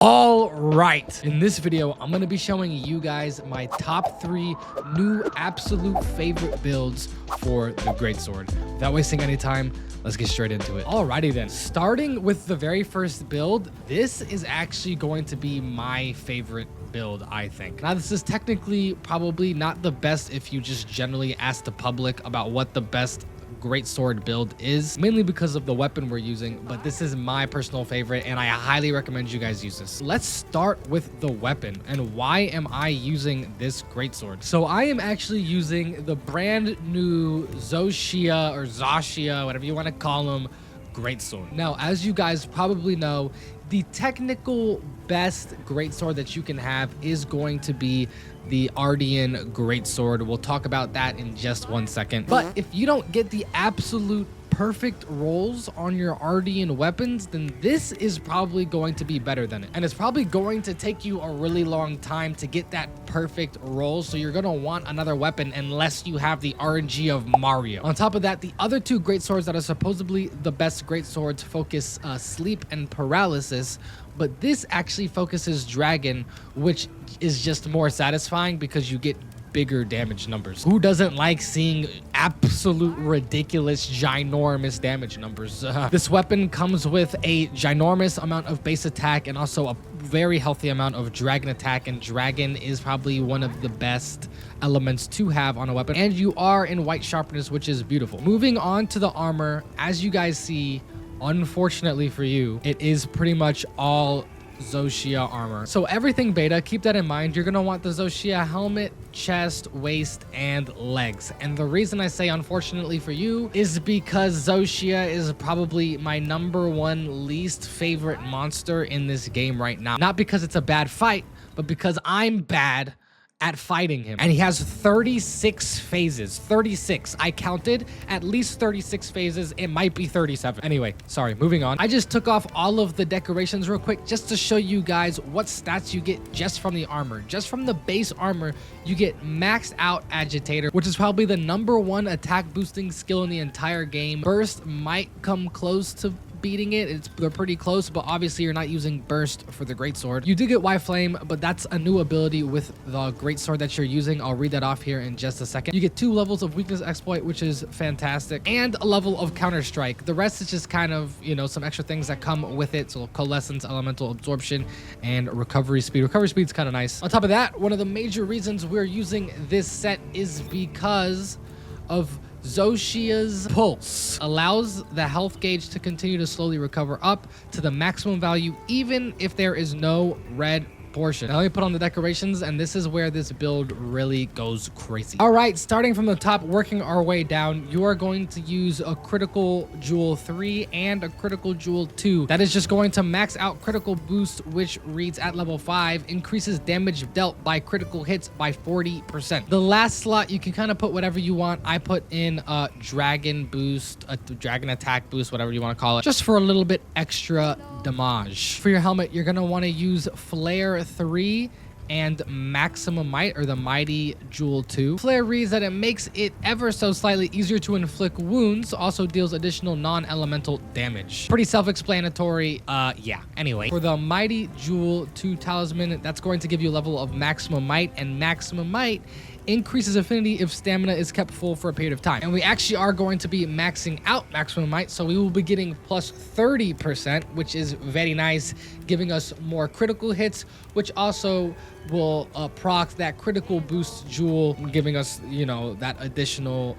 All right, in this video, I'm going to be showing you guys my top 3 new absolute favorite builds for the Greatsword. Without wasting any time, let's get straight into it. Alrighty then, starting with the very first build, this is actually going to be my favorite build, I think. Now, this is technically probably not the best if you just generally ask the public about what the best Greatsword build is, mainly because of the weapon we're using, but this is my personal favorite and I highly recommend you guys use this. Let's start with the weapon and why am I using this Greatsword. So I am actually using the brand new Zoshia, whatever you want to call them, Greatsword. Now, as you guys probably know, the technical best Greatsword that you can have is going to be the Ardian Greatsword. We'll talk about that in just 1 second. But if you don't get the absolute perfect rolls on your Ardian weapons, then this is probably going to be better than it. And it's probably going to take you a really long time to get that perfect roll. So you're going to want another weapon unless you have the RNG of Mario. On top of that, the other 2 Greatswords that are supposedly the best Greatswords focus sleep and paralysis. But this actually focuses dragon, which is just more satisfying because you get bigger damage numbers. Who doesn't like seeing absolute ridiculous ginormous damage numbers? This weapon comes with a ginormous amount of base attack and also a very healthy amount of dragon attack, and dragon is probably one of the best elements to have on a weapon, and you are in white sharpness, which is beautiful. Moving on to the armor, as you guys see, unfortunately for you, it is pretty much all Zoshia armor. So everything beta, keep that in mind. You're gonna want the Zoshia helmet, chest, waist, and legs. And the reason I say unfortunately for you is because Zoshia is probably my #1 least favorite monster in this game right now. Not because it's a bad fight, but because I'm bad at fighting him. And he has 36 phases. 36. I counted at least 36 phases. It might be 37. Anyway, sorry, moving on. I just took off all of the decorations real quick just to show you guys what stats you get just from the armor. Just from the base armor, you get maxed out agitator, which is probably the #1 attack boosting skill in the entire game. Burst might come close to beating it. They're pretty close, but obviously you're not using burst for the Greatsword. You do get Y Flame, but that's a new ability with the Greatsword that you're using. I'll read that off here in just a second. You get 2 levels of weakness exploit, which is fantastic, and a level of counter strike. The rest is just kind of, you know, some extra things that come with it. So coalescence, elemental absorption, and recovery speed. Recovery speed's kind of nice. On top of that, one of the major reasons we're using this set is because of Zoshia's Pulse. Allows the health gauge to continue to slowly recover up to the maximum value even if there is no red portion. Now let me put on the decorations, and this is where this build really goes crazy. All right, starting from the top, working our way down, you are going to use a critical jewel 3 and a critical jewel 2. That is just going to max out critical boost, which reads at level 5, increases damage dealt by critical hits by 40%. The last slot, you can kind of put whatever you want. I put in a dragon boost, a dragon attack boost, whatever you want to call it, just for a little bit extra damage. For your helmet, you're going to want to use Flare 3 and Maximum Might, or the Mighty Jewel 2. Flare reads that it makes it ever so slightly easier to inflict wounds, also deals additional non-elemental damage. Pretty self-explanatory, yeah. Anyway, for the Mighty Jewel 2 Talisman, that's going to give you a level of Maximum Might, and Maximum Might increases affinity if stamina is kept full for a period of time. And we actually are going to be maxing out Maximum Might, so we will be getting plus 30%, which is very nice, giving us more critical hits, which also will proc that critical boost jewel, giving us, you know, that additional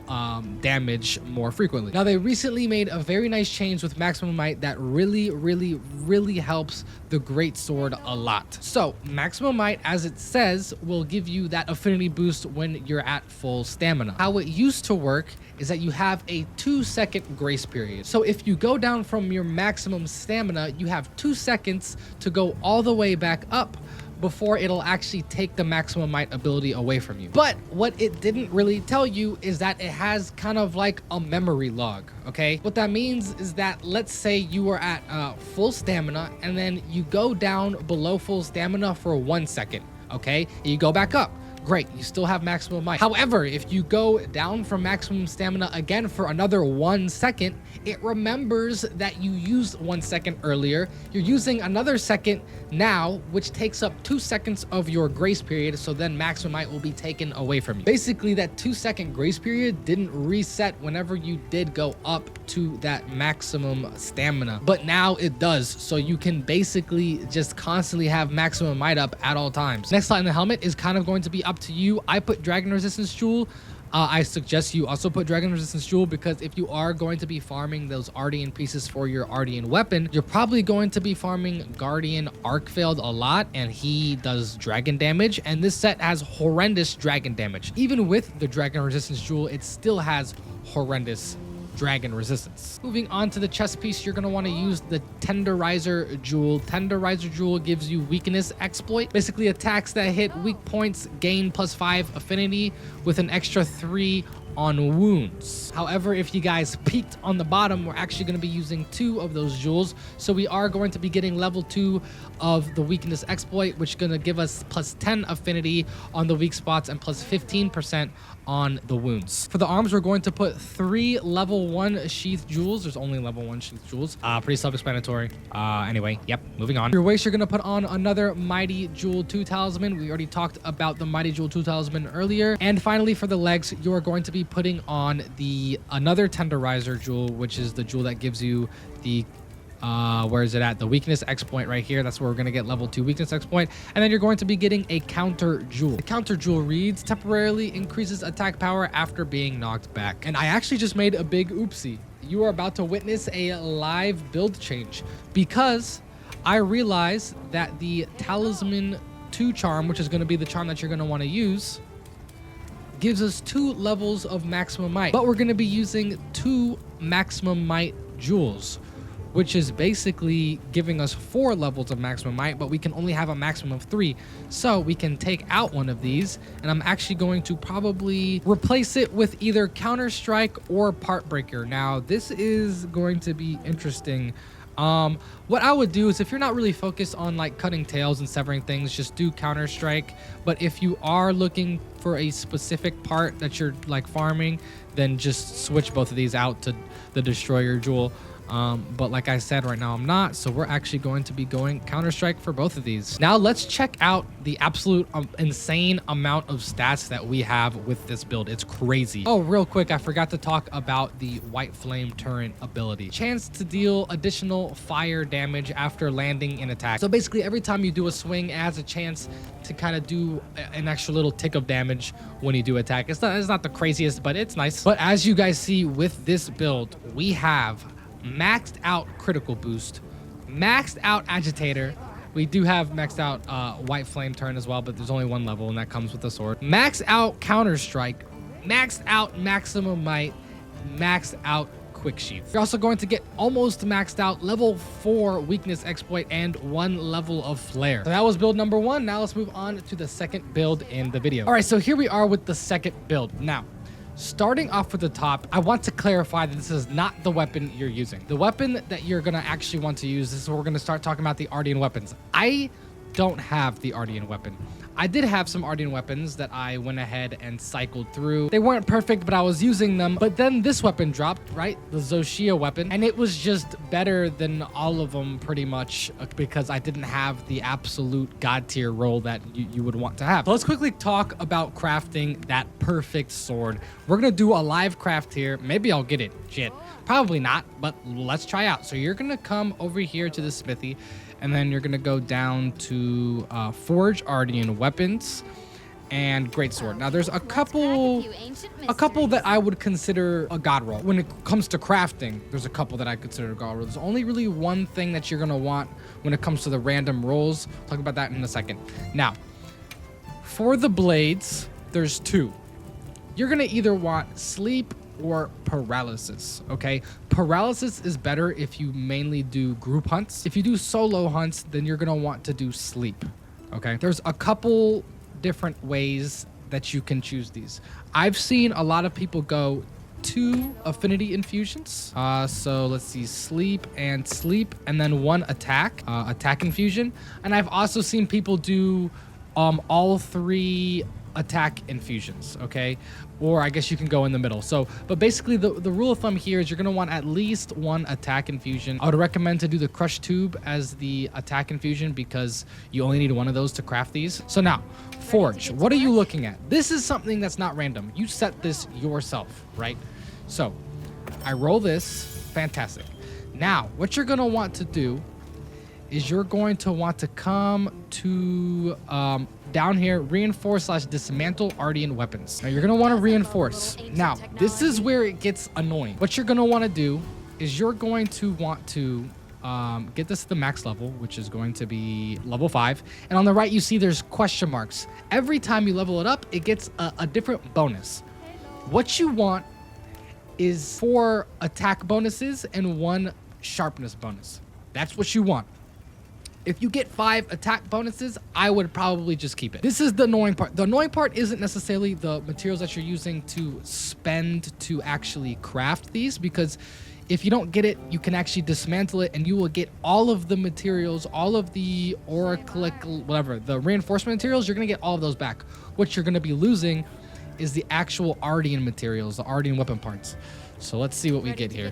damage more frequently. Now, they recently made a very nice change with Maximum Might that really helps the Greatsword a lot. So Maximum Might, as it says, will give you that affinity boost when you're at full stamina. How it used to work is that you have a 2-second grace period. So if you go down from your maximum stamina, you have 2 seconds to go all the way back up before it'll actually take the Maximum Might ability away from you. But what it didn't really tell you is that it has kind of like a memory log, okay? What that means is that, let's say you are at full stamina and then you go down below full stamina for 1 second, okay? And you go back up. great, you still have maximum might. However, if you go down from maximum stamina again for another 1 second, it remembers that you used 1 second earlier. You're using another second now, which takes up 2 seconds of your grace period, so then maximum might will be taken away from you. Basically, that 2-second grace period didn't reset whenever you did go up to that maximum stamina, but now it does, so you can basically just constantly have maximum might up at all times. Next slot in the helmet is kind of going to be up to you. I put dragon resistance jewel. I suggest you also put dragon resistance jewel, because if you are going to be farming those Ardian pieces for your Ardian weapon, you're probably going to be farming Guardian Arcveiled a lot, and he does dragon damage, and this set has horrendous dragon damage. Even with the dragon resistance jewel, it still has horrendous dragon resistance. Moving on to the chest piece, you're going to want to use the Tenderizer Jewel. Tenderizer Jewel gives you weakness exploit. Basically, attacks that hit weak points gain +5 affinity with an extra 3 on wounds. However, if you guys peeked on the bottom, we're actually going to be using 2 of those jewels, so we are going to be getting level 2 of the weakness exploit, which is going to give us +10 affinity on the weak spots and +15% on the wounds. For the arms, we're going to put 3 level 1 sheath jewels. There's only level 1 sheath jewels. Pretty self-explanatory. Anyway, yep, moving on. Your waist, you're going to put on another Mighty Jewel 2 talisman. We already talked about the Mighty Jewel 2 talisman earlier. And finally, for the legs, you're going to be putting on another Tenderizer Jewel, which is the jewel that gives you the where is it at? The weakness exploit right here. That's where we're going to get level 2 weakness exploit. And then you're going to be getting a counter jewel. The counter jewel reads, temporarily increases attack power after being knocked back. And I actually just made a big oopsie. You are about to witness a live build change, because I realized that the Talisman 2 charm, which is going to be the charm that you're going to want to use, gives us 2 levels of maximum might, but we're going to be using 2 maximum might jewels, which is basically giving us 4 levels of maximum might, but we can only have a maximum of 3. So we can take out one of these, and I'm actually going to probably replace it with either Counter Strike or Part Breaker. Now, this is going to be interesting. What I would do is, if you're not really focused on like cutting tails and severing things, just do Counter Strike. But if you are looking for a specific part that you're like farming, then just switch both of these out to the Destroyer Jewel. But like I said, right now I'm not, so we're actually going to be going Counter-Strike for both of these. Now let's check out the absolute insane amount of stats that we have with this build. It's crazy. Oh, real quick, I forgot to talk about the White Flame Turret ability. Chance to deal additional fire damage after landing an attack. So basically, every time you do a swing, it has a chance to kind of do an extra little tick of damage when you do attack. It's not the craziest, but it's nice. But as you guys see with this build, we have maxed out critical boost, maxed out agitator. We do have maxed out white flame turn as well, but there's only 1 level, and that comes with the sword. Maxed out counter strike, maxed out maximum might, maxed out quick sheath. You're also going to get almost maxed out level 4 weakness exploit and 1 level of flare. So that was build number 1. Now let's move on to the second build in the video. All right, so here we are with the second build. Now, starting off with the top, I want to clarify that this is not the weapon you're using. The weapon that you're going to actually want to use, this is where we're going to start talking about the Ardian weapons. I don't have the Ardian weapon. I did have some Ardian weapons that I went ahead and cycled through. They weren't perfect, but I was using them. But then this weapon dropped, right? The Zoshia weapon. And it was just better than all of them pretty much, because I didn't have the absolute god tier roll that you would want to have. So let's quickly talk about crafting that perfect sword. We're going to do a live craft here. Maybe I'll get it. Shit. Probably not, but let's try out. So you're going to come over here to the smithy, and then you're going to go down to Forge Ardian Weapons and Greatsword. Now, there's a couple that I would consider a god roll. When it comes to crafting, there's a couple that I consider a god roll. There's only really one thing that you're going to want when it comes to the random rolls. I'll talk about that in a second. Now, for the blades, there's 2. You're going to either want Sleep or Paralysis, okay? Paralysis is better if you mainly do group hunts. If you do solo hunts, then you're gonna want to do Sleep, okay? There's a couple different ways that you can choose these. I've seen a lot of people go 2 affinity infusions. So let's see, sleep, and then 1 attack infusion. And I've also seen people do all 3 attack infusions, okay? Or I guess you can go in the middle. So, but basically the rule of thumb here is you're gonna want at least one attack infusion. I would recommend to do the crush tube as the attack infusion because you only need one of those to craft these. So now, forge, what are you looking at? This is something that's not random. You set this yourself, right? So I roll this, fantastic. Now, what you're gonna want to do is you're going to want to come to down here, reinforce / dismantle Ardian weapons. Now you're gonna want to reinforce. Now, this is where it gets annoying. What you're gonna want to do is you're going to want to get this to the max level, which is going to be level 5. And on the right, you see there's question marks. Every time you level it up, it gets a different bonus. What you want is 4 attack bonuses and 1 sharpness bonus. That's what you want. If you get 5 attack bonuses, I would probably just keep it. This is the annoying part. The annoying part isn't necessarily the materials that you're using to spend to actually craft these, because if you don't get it, you can actually dismantle it and you will get all of the materials, all of the oracle, whatever, the reinforcement materials, you're gonna get all of those back. What you're gonna be losing is the actual Ardian materials, the Ardian weapon parts. So let's see what we get here.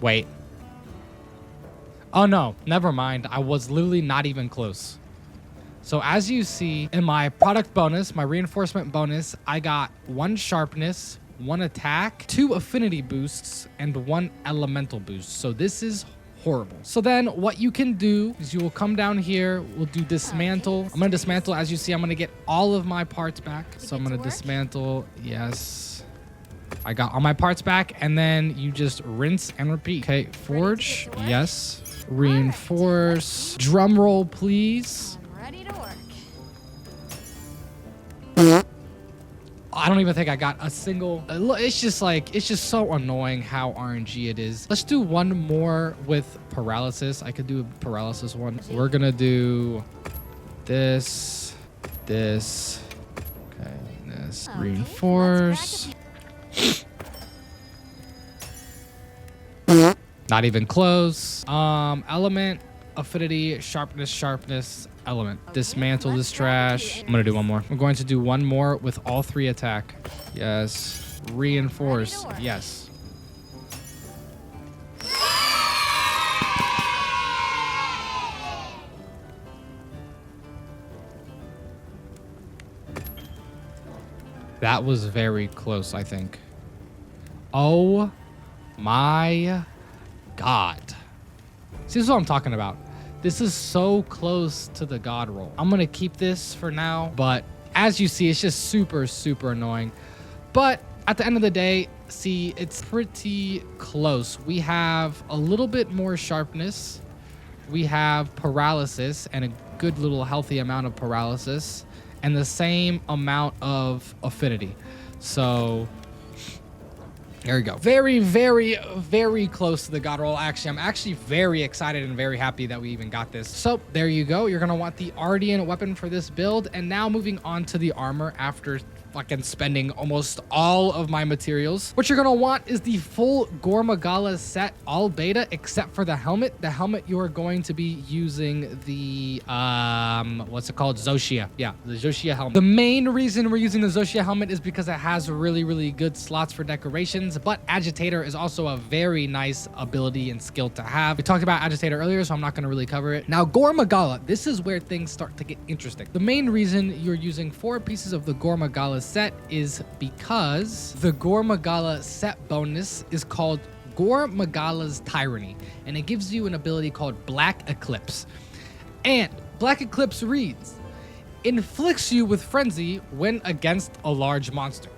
Wait. Oh no, never mind. I was literally not even close. So as you see in my product bonus, my reinforcement bonus, I got 1 sharpness, 1 attack, 2 affinity boosts, and 1 elemental boost. So this is horrible. So then what you can do is you will come down here, we'll do dismantle. I'm gonna dismantle. As you see, I'm gonna get all of my parts back. So I'm gonna dismantle, yes. I got all my parts back, and then you just rinse and repeat. Okay, forge, yes. Reinforce. Drum roll, please. I'm ready to work. I don't even think I got a single. It's just so annoying how RNG it is. Let's do one more with paralysis. I could do a paralysis one. We're gonna do this, this, okay, this. Reinforce. Not even close. Element, affinity, sharpness, element. Dismantle this trash. I'm gonna do one more. I'm going to do one more with all 3 attack. Yes. Reinforce. Yes. That was very close, I think. Oh my God. See, this is what I'm talking about. This is so close to the God roll. I'm gonna keep this for now, but as you see, it's just super, super annoying. But at the end of the day, see, it's pretty close. We have a little bit more sharpness. We have paralysis and a good little healthy amount of paralysis and the same amount of affinity. So there you go. Very, very, very close to the God roll. Actually, I'm actually very excited and very happy that we even got this. So there you go. You're going to want the Ardian weapon for this build. And now moving on to the armor after fucking spending almost all of my materials. What you're gonna want is the full Gormagala set, all beta, except for the helmet. The helmet, you are going to be using the, what's it called? Zoshia. Yeah, the Zoshia helmet. The main reason we're using the Zoshia helmet is because it has really, really good slots for decorations, but Agitator is also a very nice ability and skill to have. We talked about Agitator earlier, so I'm not gonna really cover it. Now, Gormagala, this is where things start to get interesting. The main reason you're using 4 pieces of the Gormagala set is because the Gormagala set bonus is called Gormagala's Tyranny, and it gives you an ability called Black Eclipse. And Black Eclipse reads, inflicts you with frenzy when against a large monster.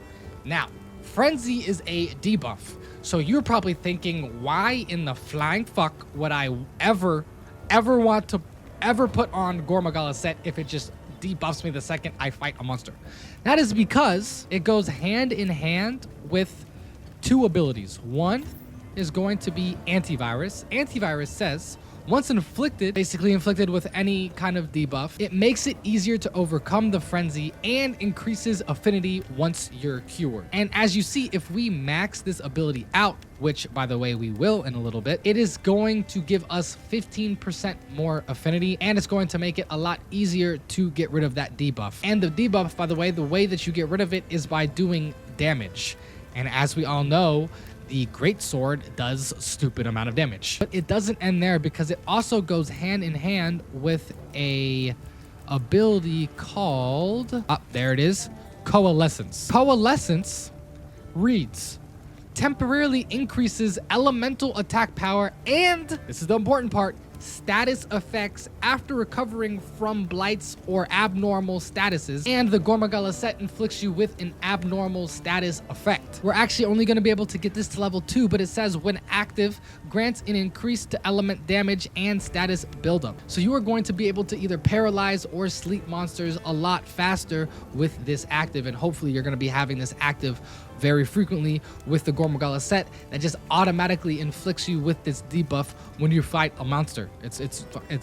Now, frenzy is a debuff, so you're probably thinking, why in the flying fuck would I ever want to put on Gormagala set if it just debuffs me the second I fight a monster? That is because it goes hand in hand with 2 abilities. One is going to be antivirus. Antivirus says, Once inflicted, basically inflicted with any kind of debuff, it makes it easier to overcome the frenzy and increases affinity once you're cured. And as you see, if we max this ability out, which by the way we will in a little bit, it is going to give us 15% more affinity, and it's going to make it a lot easier to get rid of that debuff. And the debuff, by the way that you get rid of it is by doing damage. And as we all know, the greatsword does stupid amount of damage. But it doesn't end there, because it also goes hand in hand with a ability called, there it is, Coalescence. Coalescence reads, temporarily increases elemental attack power and, this is the important part, status effects after recovering from blights or abnormal statuses, and the Gormagala set inflicts you with an abnormal status effect. We're actually only going to be able to get this to level 2, but it says when active, grants an increase to element damage and status buildup. So you are going to be able to either paralyze or sleep monsters a lot faster with this active, and hopefully you're going to be having this active very frequently with the Gormagala set that just automatically inflicts you with this debuff when you fight a monster. It's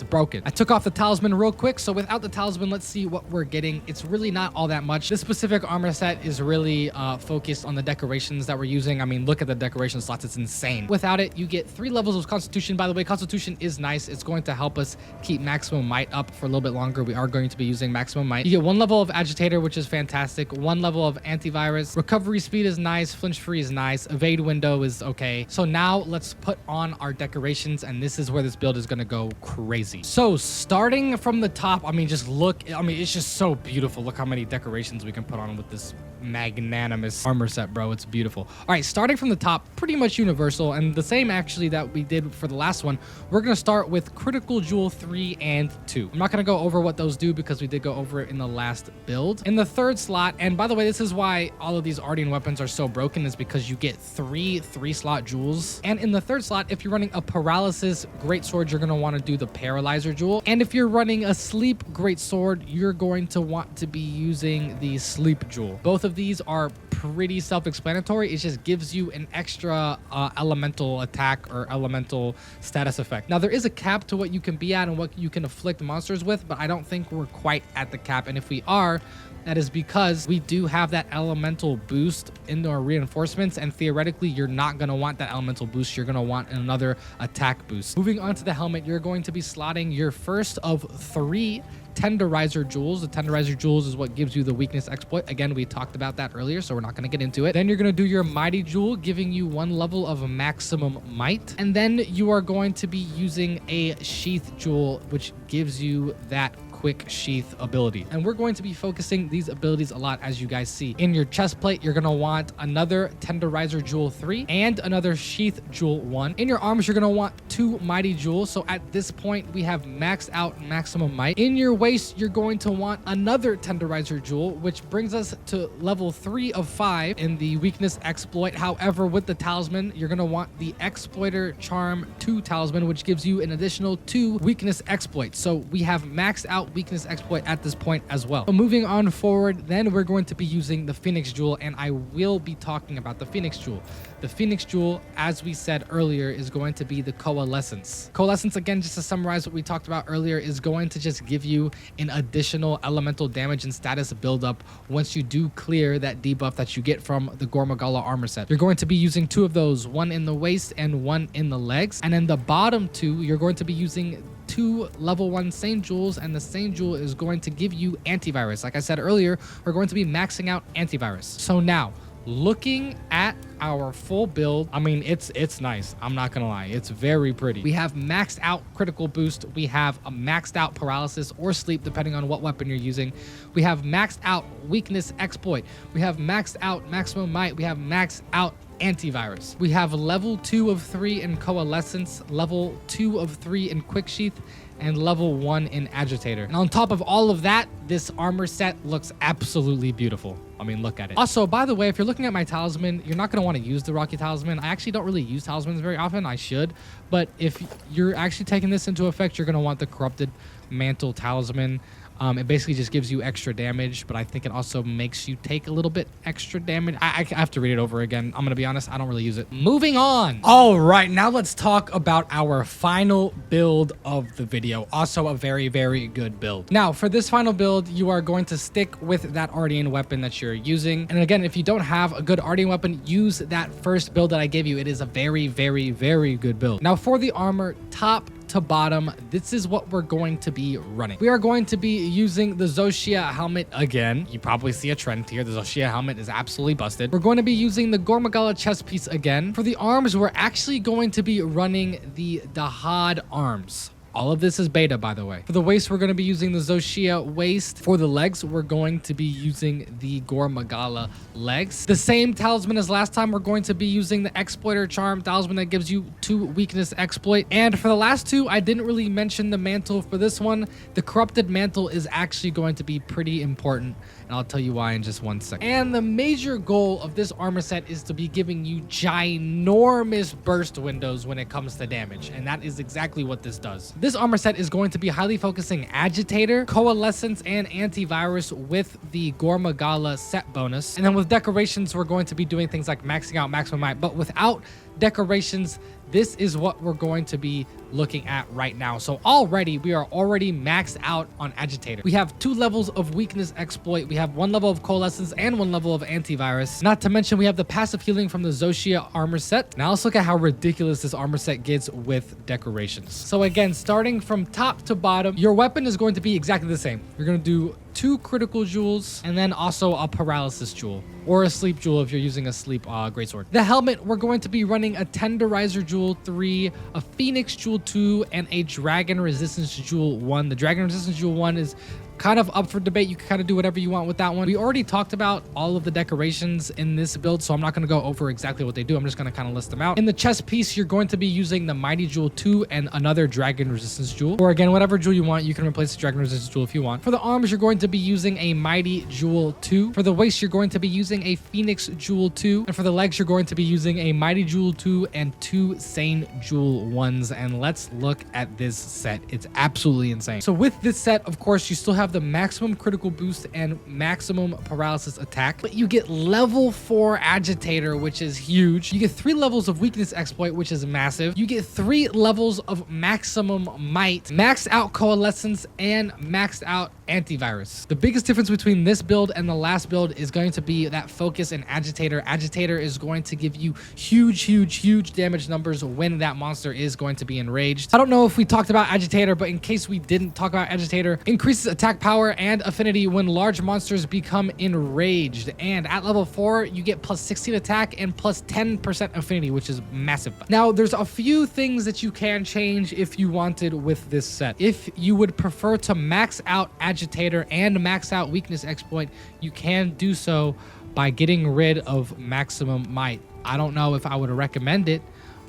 broken. I took off the talisman real quick, so without the talisman, let's see what we're getting. It's really not all that much. This specific armor set is really focused on the decorations that we're using. I mean, look at the decoration slots, it's insane. Without it, you get 3 levels of Constitution. By the way, Constitution is nice. It's going to help us keep maximum might up for a little bit longer. We are going to be using maximum might. You get 1 level of Agitator, which is fantastic. 1 level of Antivirus. Recovery speed is nice. Flinch free is nice. Evade window is okay. So now let's put on our decorations, and this is where this build is going to go crazy. So starting from the top, I mean, just look. I mean, it's just so beautiful. Look how many decorations we can put on with this magnanimous armor set, bro. It's beautiful. All right, starting from the top, pretty much universal, and the same actually that we did for the last one. We're going to start with Critical Jewel 3 and 2. I'm not going to go over what those do because we did go over it in the last build. In the 3rd slot, and by the way, this is why all of these Ardian weapons are so broken, is because you get 3 3-slot jewels. And in the 3rd slot, if you're running a Paralysis Greatsword, you're going to want to do the Paralyzer jewel. And if you're running a Sleep Greatsword, you're going to want to be using the Sleep jewel. Both of these are pretty self-explanatory. It just gives you an extra elemental attack or elemental status effect. Now, there is a cap to what you can be at and what you can afflict monsters with, but I don't think we're quite at the cap. And if we are, that is because we do have that elemental boost in our reinforcements, and theoretically you're not going to want that elemental boost. You're going to want another attack boost. Moving on to the helmet, you're going to be slotting your first of 3 Tenderizer jewels. The Tenderizer jewels is what gives you the weakness exploit. Again, we talked about that earlier, so we're not going to get into it. Then you're going to do your Mighty Jewel, giving you 1 level of maximum might. And then you are going to be using a Sheath Jewel, which gives you that quick sheath ability. And we're going to be focusing these abilities a lot, as you guys see. In your chest plate, you're going to want another Tenderizer Jewel 3 and another Sheath Jewel 1. In your arms, you're going to want 2 Mighty Jewels. So at this point, we have maxed out maximum might. In your waist, you're going to want another Tenderizer Jewel, which brings us to level 3 of 5 in the weakness exploit. However, with the talisman, you're going to want the Exploiter Charm 2 talisman, which gives you an additional 2 weakness exploits. So we have maxed out weakness exploit at this point as well. So moving on forward, then we're going to be using the Phoenix Jewel, and I will be talking about the Phoenix Jewel. The Phoenix Jewel, as we said earlier, is going to be the Coalescence. Coalescence, again, just to summarize what we talked about earlier, is going to just give you an additional elemental damage and status buildup once you do clear that debuff that you get from the Gormagala armor set. You're going to be using 2 of those, 1 in the waist and 1 in the legs. And in the bottom 2, you're going to be using 2 level 1 Sane Jewels, and the Sane Jewel is going to give you antivirus. Like I said earlier, we're going to be maxing out antivirus. So now, looking at our full build, I mean, it's nice. I'm not gonna lie, it's very pretty. We have maxed out critical boost. We have a maxed out paralysis or sleep, depending on what weapon you're using. We have maxed out weakness exploit. We have maxed out maximum might. We have maxed out antivirus. We have level 2 of 3 in Coalescence, level 2 of 3 in Quick Sheath, and level 1 in Agitator. And on top of all of that, this armor set looks absolutely beautiful. I mean, look at it. Also, by the way, if you're looking at my talisman, you're not going to want to use the Rocky Talisman. I actually don't really use talismans very often. I should. But if you're actually taking this into effect, you're going to want the Corrupted Mantle Talisman. It basically just gives you extra damage, but I think it also makes you take a little bit extra damage. I have to read it over again. I'm gonna be honest, I don't really use it. Moving on. All right, now let's talk about our final build of the video. Also a very, very good build. Now, for this final build, you are going to stick with that Ardian weapon that you're using. And again, if you don't have a good Ardian weapon, use that first build that I gave you. It is a very, very, very good build. Now, for the armor, top to bottom, this is what we're going to be running. We are going to be using the Zoshia helmet again. You probably see a trend here. The Zoshia helmet is absolutely busted. We're going to be using the Gormagala chest piece again. For the arms, we're actually going to be running the Dahad arms. All of this is beta, by the way. For the waist, we're going to be using the Zoshia waist. For the legs, we're going to be using the Gormagala legs. The same talisman as last time, we're going to be using the Exploiter Charm talisman that gives you 2 weakness exploit. And for the last 2, I didn't really mention the mantle for this one. The Corrupted Mantle is actually going to be pretty important, and I'll tell you why in just 1 second. And the major goal of this armor set is to be giving you ginormous burst windows when it comes to damage, and that is exactly what this does. This armor set is going to be highly focusing Agitator, Coalescence, and Antivirus with the Gormagala set bonus. And then with decorations, we're going to be doing things like maxing out Maximum Might, but without decorations, this is what we're going to be looking at right now. So we are already maxed out on Agitator. We have 2 levels of weakness exploit. We have 1 level of Coalescence and 1 level of Antivirus. Not to mention we have the passive healing from the Zoshia armor set. Now let's look at how ridiculous this armor set gets with decorations. So again, starting from top to bottom, your weapon is going to be exactly the same. You're going to do 2 critical jewels and then also a paralysis jewel or a sleep jewel if you're using a sleep greatsword. The helmet, we're going to be running a Tenderizer Jewel 3, a Phoenix Jewel 2, and a Dragon Resistance Jewel 1. The Dragon Resistance Jewel 1 is kind of up for debate. You can kind of do whatever you want with that one. We already talked about all of the decorations in this build, so I'm not going to go over exactly what they do. I'm just going to kind of list them out. In the chest piece, you're going to be using the Mighty Jewel 2 and another Dragon Resistance Jewel. Or again, whatever jewel you want, you can replace the Dragon Resistance Jewel if you want. For the arms, you're going to be using a Mighty Jewel 2. For the waist, you're going to be using a Phoenix Jewel 2. And for the legs, you're going to be using a Mighty Jewel 2 and 2 Sane Jewel 1s. And let's look at this set. It's absolutely insane. So with this set, of course, you still have the maximum critical boost and maximum paralysis attack, but you get level 4 Agitator, which is huge. You get 3 levels of weakness exploit, which is massive. You get 3 levels of maximum might, maxed out coalescence, and maxed out antivirus. The biggest difference between this build and the last build is going to be that focus and Agitator. Agitator is going to give you huge damage numbers when that monster is going to be enraged. I don't know if we talked about Agitator, but in case we didn't talk about Agitator, increases attack power and affinity when large monsters become enraged. And at level 4, you get plus 16 attack and plus 10% affinity, which is massive. Now, there's a few things that you can change if you wanted with this set. If you would prefer to max out Agitator and max out weakness exploit, you can do so by getting rid of maximum might. I don't know if I would recommend it,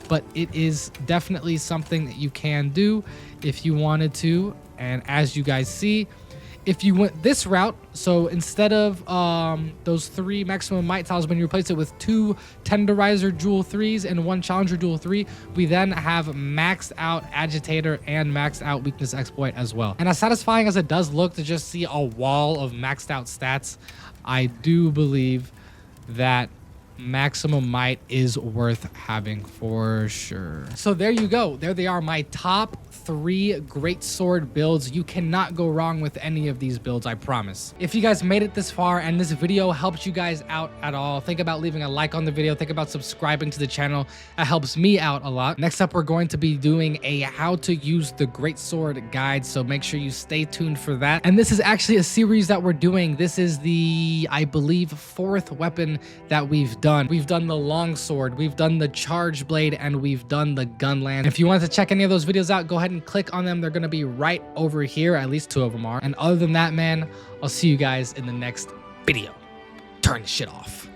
but it is definitely something that you can do if you wanted to. And as you guys see, if you went this route, so instead of those 3 maximum might tiles, when you replace it with 2 Tenderizer Jewel 3s and 1 Challenger Jewel 3, we then have maxed out Agitator and maxed out weakness exploit as well. And as satisfying as it does look to just see a wall of maxed out stats, I do believe that maximum might is worth having for sure. So there you go. There they are, my top 3 great sword builds. You cannot go wrong with any of these builds, I promise. If you guys made it this far and this video helped you guys out at all, think about leaving a like on the video. Think about subscribing to the channel. That helps me out a lot. Next up, we're going to be doing a how to use the great sword guide, so make sure you stay tuned for that. And this is actually a series that we're doing. This is the, I believe, 4th weapon that we've done. We've done the long sword, we've done the charge blade, and we've done the gunland. If you want to check any of those videos out, go ahead and click on them. They're going to be right over here. At least 2 of them are. And other than that, man, I'll see you guys in the next video. Turn shit off.